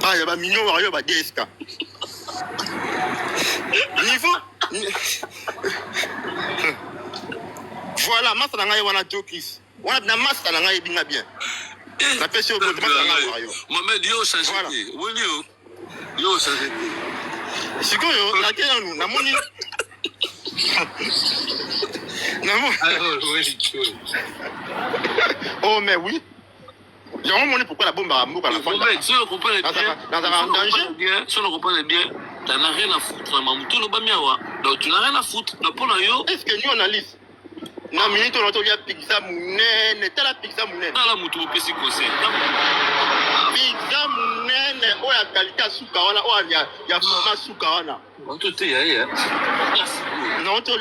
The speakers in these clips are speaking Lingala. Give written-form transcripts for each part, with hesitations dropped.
Ah, il y a mignon, il y a DSK. Niveau. Voilà, masse na ngai wana Jokis. Wana na masse na ngai binga bien. Na pesi au bout de Mohamed yo changé. Oui yo changé. Sikoyo, la tena nous na moni. Oh mais oui. J'ai demandé pourquoi la bombe a mou à la fin. Si on comprend bien, si on comprend bien, tu n'as rien à foutre. Donc tu n'as rien à foutre. Est-ce que nous analyse? Na minute on entend pizza mounene, tala pizza mounene. Tala mutu pesi conseil. Pizza mounene, o ya qualité suka wana, o ya format suka wana. On te te ya. Na on to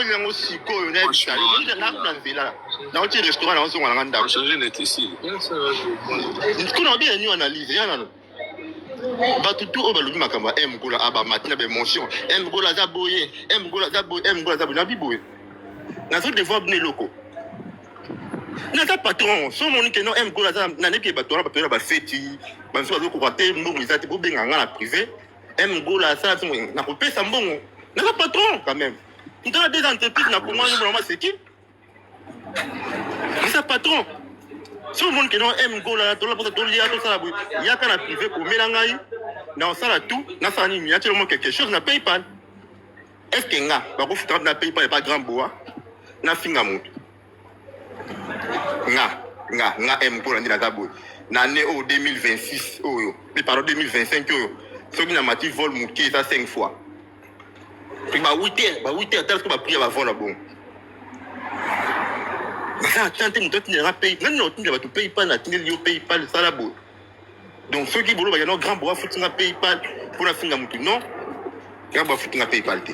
yango sikoyo na bitali. Na nzela. Na on ti restaurant na on so ngana ndako. Changer net ici. Kuna bien ni analyse yana no. Batutu o balobi makamba Mgola aba matina be mention. Mgola za boye, Mgola za boye na biboye. Na zo devoir bne loko. Na ta patron, so monique no Mgola za na nebi patron ba feti, ba so zo ko kwate mbongo izati bo benga nga na privé. Mgola ça na ko pesa mbongo. Na ta patron quand même. Dans la des entreprises na comment normalement c'est qui? C'est patron. So monde que non Mgola to la to lia to ça la ya kana privé ko melangai na ça la tout na ça ni ya tellement quelque chose na PayPal. Est-ce que nga ba ko futa na PayPal pas grand bois na finga mutu. Nga Mgola ndi na zabo. Na année au 2026 oyo. Mais pardon 2025 oyo. So qui na mati vol muke ça 5 fois. Ba 8 heures tel que ba prier ba vol bon. Ça tente mutu tu ne paye même non tu ne vas te payer pas na tu ne paye pas le salaire. Donc ceux qui bolo ba no grand bois faut tu na PayPal pour la finga mutu non. Grand bois faut tu na PayPal te.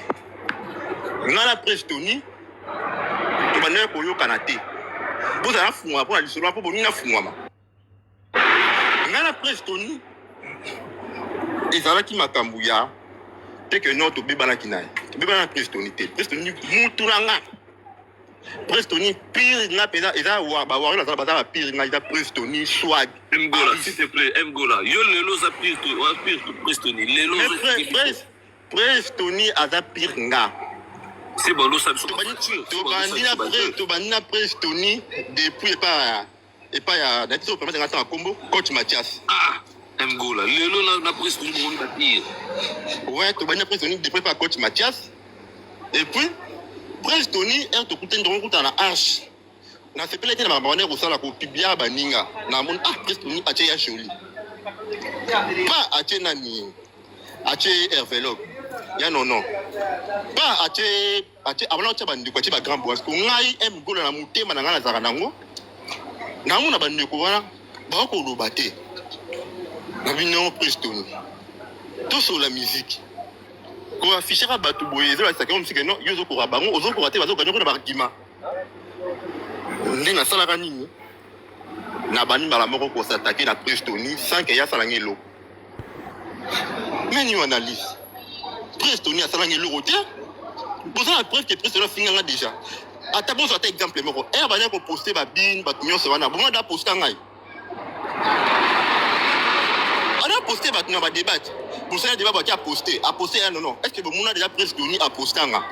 Nga la Prestoni to ba na ko yo kanate. Vous allez fumwa pour la lisolo pour bonina fumwa ma. Nga la Prestoni ezala ki makambu ya te que non to beba na kinaye. To beba na Prestoni te. Prestoni mutu nga. Prestoni pire nga pesa eza wa ba wa na za ba pire nga eza Prestoni swag. Mgola s'il te plaît, Mgola. Yo lelo za pire to Prestoni. Lelo Prestoni aza pire nga. C'est bon, l'eau ça to bandina Prestoni depuis pas ya na tiso permettre ngata kombo coach Mathias. Mgola, lelo na Prestoni bon papier. Ouais, to bandina Prestoni depuis pas coach Mathias. Et puis Prestoni est to kutenda ngokuta na arche. Na sepele te na mabone ko sala ko pibia baninga. Na mon Prestoni ache ya joli. Pas ache nani. Ache Hervelog. Ya non. Pas ache abana cha bandi ko ache ba grand bois ko ngai Mgola na mutema na ngana zaka nango. Na mona bandi ko wana ba ko lobate. Na bino Prestoni. Tout sur la musique. Ko afficher ba batu boye zo la saka musique non yozo ko bango ozo ko rate bazo ganyo na bargima. Ndinga sala ka nini? Na bani mala moko ko s'attaquer na Prestoni sans que ya sala ngelo. Mais ni analyse. Prestoni a sala ngelo roté. Pour ça la preuve que Prestoni finga déjà. Ata bon ça exemple moko. E ba ko poster ba bin ba tunyo se wana. Bon da poster ngai. On a posté maintenant ba débat. Pour ça débat ba qui a posté non. Est-ce que mon a déjà Prestoni a posté nga?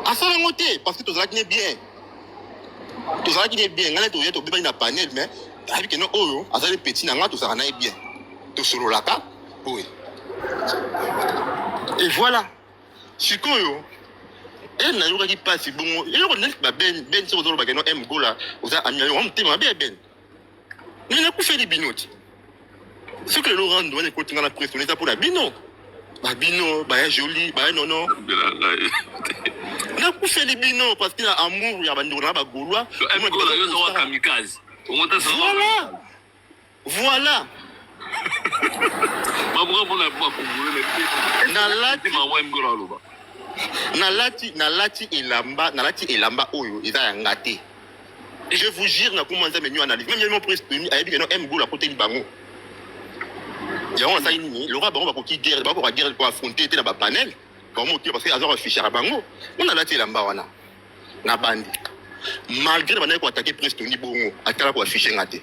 A ça ngoté parce que tozala ki bien. Tozala ki bien, ngala to yeto beba na panel mais avec que non oyo, azali petit na nga to ça na bien. To solo la ka. Oui. Et voilà. Sikoyo. Et na yoka ki passe bon. Et on est ba ben so zo ba ke no Mgola, oza anya yo mtima ben. Ni na ku feli binoti. Ce que Laurent doit écouter dans la presse, on est pour la bino. Bah bino, bah joli, bah non. On a poussé les bino parce qu'il y a amour, il y a bandora, bah gaulois. Mgola, yo zo kamikaze. Voilà. Nalati elamba oyo eza ya ngate. Je vous jure na comment ça menu analyse. Même mon presse tenu a dit que non Mgola côté ni bango. Ya on ça ini le roi bango ba ko ki guerre ba ko guerre pour affronter te na ba panel. Comment parce que azor afficher bango. On a lati elamba wana. Na bandi. Malgré bana ko attaquer presse tenu bongo, atala ko afficher ngate.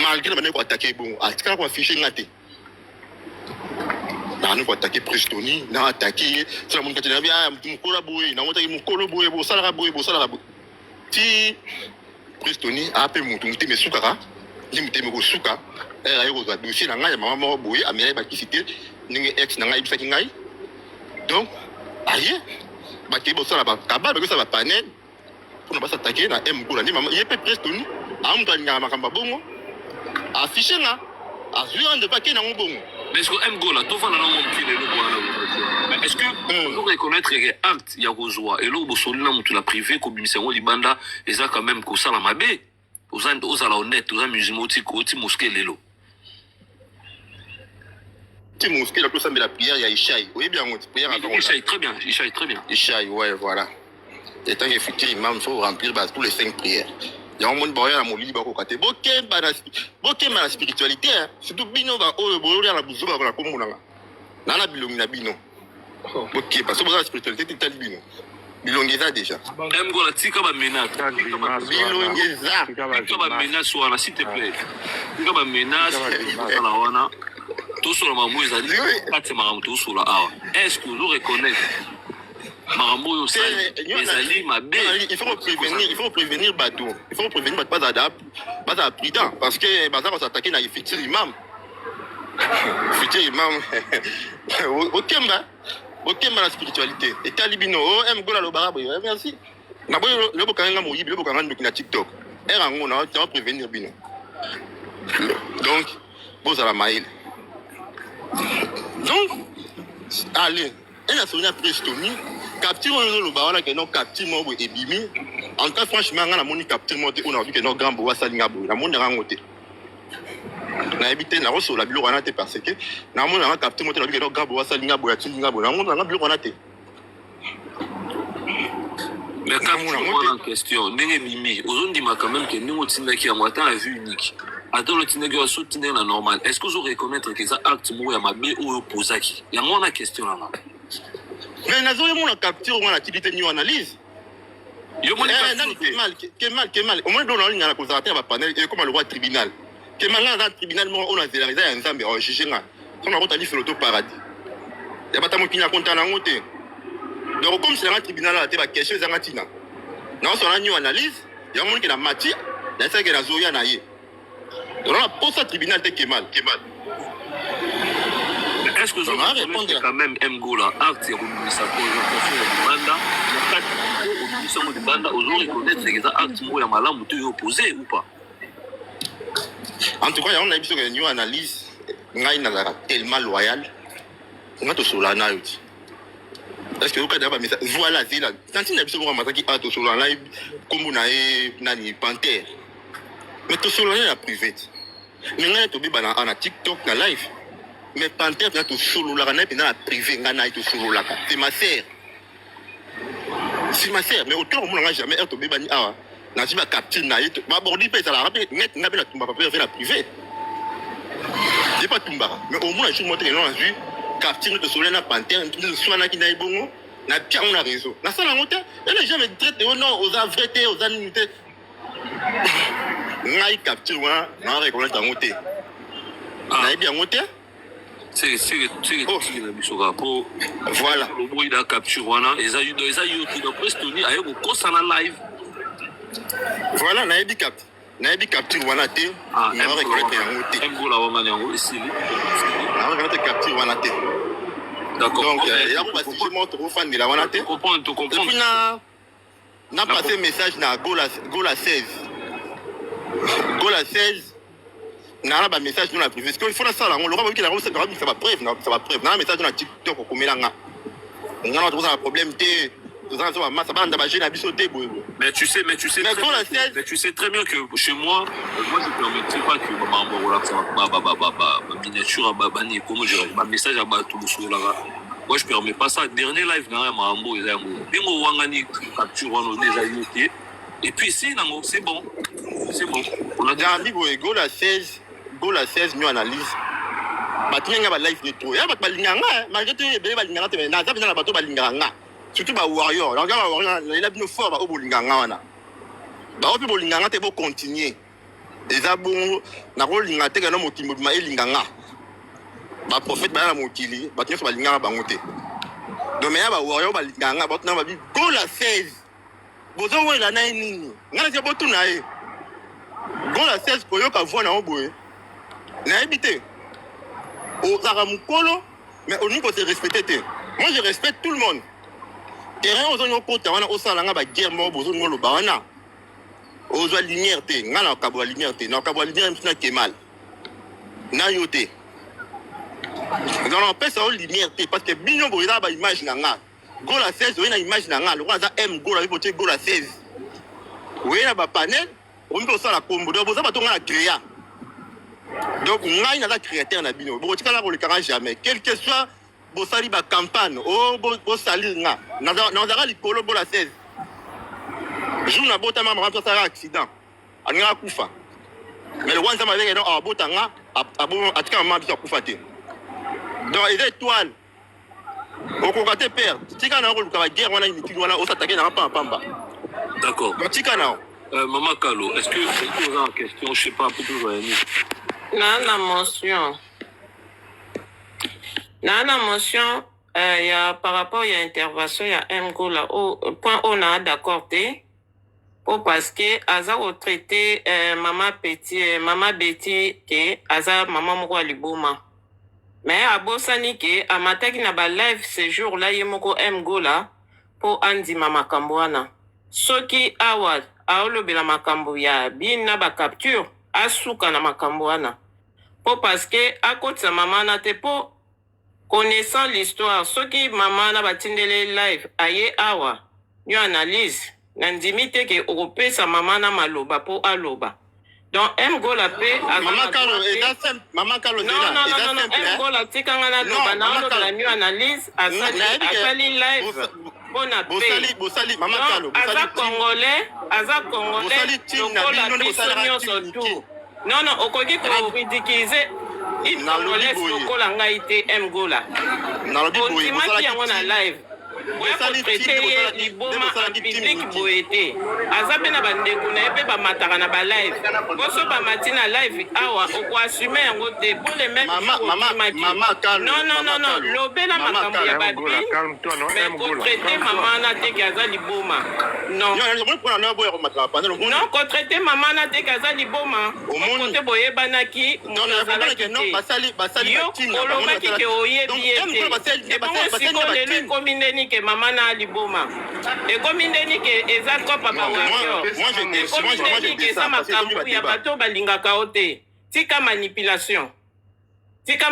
malgré la manière qu'on attaqué bon attaquer qu'on afficher ngate na ko attaquer Prestoni na attaquer ça mon kati na bia mukolo boy na motaki mukolo boy bo sala boy ti Prestoni a pe mutu muteme sukaka ndi muteme ko suka era yo ko dossier na ngai mama mo boy amere ba kisite ninge ex na ngai bisaki ngai donc aye ba ke bo sala ba kababa ko sala panel pour ne pas s'attaquer na mukolo ndi mama yepe Prestoni a mtu alinga makamba bongo afficher na azuri de paquet na bongo. Mais est-ce que Mgola, tout va dans mon pied le est-ce que on reconnaître que acte ya kozwa et lo bosolina mutu la privé ko bimisango libanda eza quand même ko sala mabe aux ala honnête aux musulmans ti mosquée lelo ti mosquée la tout la prière ya Ishaï oui bien on prière à Ishaï très bien Ishaï ouais voilà et tant que futur imam faut remplir tous les 5 prières. Il y a un monde boyau à mon lit, bokate. Bokem la spiritualité, surtout bino va au boyau à la bouzo va la commune. Nana bilongi na bino. Ok, parce que la spiritualité c'est tel bino. Bilongeza déjà. Mgola tika ba menace. Bilongeza. Tika ba menace wana s'il te plaît. Tika ba menace la wana. Tout sur la mamou ezali. Kati maramou tout sur la awa. Est-ce que vous reconnaissez Marambo il faut prévenir bateau. Il faut prévenir bateau pas à prudent parce que bazar va s'attaquer na futur imam. Futur imam. Okemba la spiritualité. Et talibino Mgola lo barabo. Merci. Na boy le bokanga moyibi le bokanga ndok na TikTok. Era ngona on va prévenir bino. Donc boza la mail. Donc allez, elle a sonné Prestoni. Capture le bawana que non capture mo et bimi en cas franchement na moni capture mo on a vu que non grand boa salinga bo na moni rangote na éviter na reso la bilo wana te parce que na moni na capture mo te na vu que non grand boa salinga bo ya tilinga bo na moni na bilo wana te mais quand on en question ndenge bimi ozondima quand même que nous tinda ki ya mwata a vu unique attends le tinda ki so tinda na normal est-ce que vous reconnaître que ça acte mo ya mabe ou opposaki ya ngona question là. Mais nous avons une capture, on a activité une analyse. Yo mon mal. Au moins, on a la conservateur, panel, et comme le roi tribunal. Que maintenant, dans le tribunal, on a généralisé un ensemble, on a jugé. On a retenu sur l'auto-paradis. Il n'y a pas de temps qui a monté. Donc, comme c'est dans le tribunal, il y a des questions, il y a des questions. Nous avons une analyse, il y a un monde qui a matière, il y a un qui a zoya naïe. Donc, on a posé au tribunal de Kemal. Est-ce que vous avez quand même Mgola acte et remise à cause de la banda aux reconnaître que ça acte ya malamu tu opposé ou pas? En tout cas, on a besoin d'une analyse ngai na tellement loyal. On a tout sur la naïve. Est-ce que vous avez message voilà zila. Quand il a besoin de mataki a tout sur la live comme on a nani panthère. Mais tout sur la privé. Mais ngai to biba na TikTok na live. Mais panthère na to solo la na na privé ngana to solo la. C'est ma sœur. C'est ma sœur, mais autant on n'a jamais un tombé bani awa. Na si ba capture na yito. Ba bordi pe ça la rapide net na la tumba pas faire la privée. C'est pas tumba. Mais au moins je montre non vu capture de soleil na panthère, nous soit na kina ibongo, na pia on a réseau. Na ça la monte, elle est jamais traite non aux avretés, aux annuités. Ngai capture wa na reconnaître monter. Na bien monter. C'est la bisoga pour voilà le bruit de la capture wana eza eu qui do Prestoni ayo ko sana live voilà na ebi capture wana te na reconnaître yango te Mgola wa manyango ici na reconnaître capture wana te d'accord donc il y a pas si je montre au fan de la wana te comprendre et puis na passé message na Gola 16 n'a pas message dans la privé parce qu'il faut la salle on l'aura vu que la ça va preuve n'a message dans la TikTok au komelanga on a trouvé un problème té tout ça va masse bande ba jeune abisoté mais tu sais très bien que chez moi je permettrai pas que maman voilà ma miniature bani comment dire ma message à tout sur là moi je permets pas ça dernier live na mambo eza ngo bingo wangani capture wana déjà yoté et puis c'est bon on a déjà dit Gola 16 nous analyse batinga ba live neto ya ba linganga malgré tout be ba linganga te na za bina na bato ba linganga surtout ba warrior donc ba warrior il a bien fort ba o bo linganga wana ba o pe bo linganga te bo continuer eza bongo nakolinga te kana mokili mobima elinga nga baprofete baya na mokili bato nyonso balingaka bango te donc meya bawayo balingaka nga bato na babi gola 16 bozowela na ye nini nga nasia botuna ye gola 16 koyoka voi nango boye nayebi te ozalaka mokolo mais olingi kose respecte te moi je respecte tout le monde terrain ozongi okota wana osala nga baguerre moko bozongi oloba wana ozwa lumière te nga na okabwa lumière te na okabwa lumière misi na kemal na yo te napesa o lumière te parce que bino boye eza baimage na nga gola 16 oye na image na nga lokola aza m gola oye botie gola 16 oye na bapanel omi mpe osala kombo donc boza bato nga na créa donc ngai naza créateur na bino bokotikala kolekanga jamais quel que soit bosali bacampagne o bosali nga nazalaka likolo gola 16 jour na botama mama mpe asalaka accident alingaka akufa mais lokwa nzambe aveke donc abota nga atika mama biso akufa te donc eza étoile okoka te père tika na koluka baguerre wana mikili wana osatake nanga pamba d'accord donc tika na Maman Kalo, est-ce que tu auras en question, je sais pas, pour toujours Nana mention. Nana mention, il y a par rapport à l'intervention, il y a un go là, au point où on a d'accord, parce que Aza au traité maman Betty que Aza maman moko liboma. Mais à Bosani que à mataki na ba live ce jour là yemoko go là pour andi mama kambwana. Soki awad aolobela makambo ya bina ba capture asuka na makambo wana. Po parce que à côté sa maman na te po connaissant l'histoire soki maman na batindele live aye awa nyo analyse nandimi te ke okope sa maman na maloba po aloba. Donc go la paix maman Kalo eza simple maman Kalo non go la tikanga na loba na la nyo analyse asali live bosali maman Kalo aza congolais lokola biso nyonso tu non okoki koridikize congolais lokola ngai te mgola ondimaki yango na live oya kotraite ye liboma en public boye te aza mpe na bandeko na ye mpe bamataka na balive boso bamati na live awa okoasume yango te po le même non lobela makambo ya babini mais kotraite mama na teke aza liboma non kotraite mama na teke aza liboma okote boyebanaki ozalaki te yo olobaki ke oyebi ye te ebongo siko lelo ekomi ndeni ke mama na liboma ekomi ndeni ke eza kopa bawario ekomi ndeni ke eza makambo ya bato balingaka o te tika manipulation tika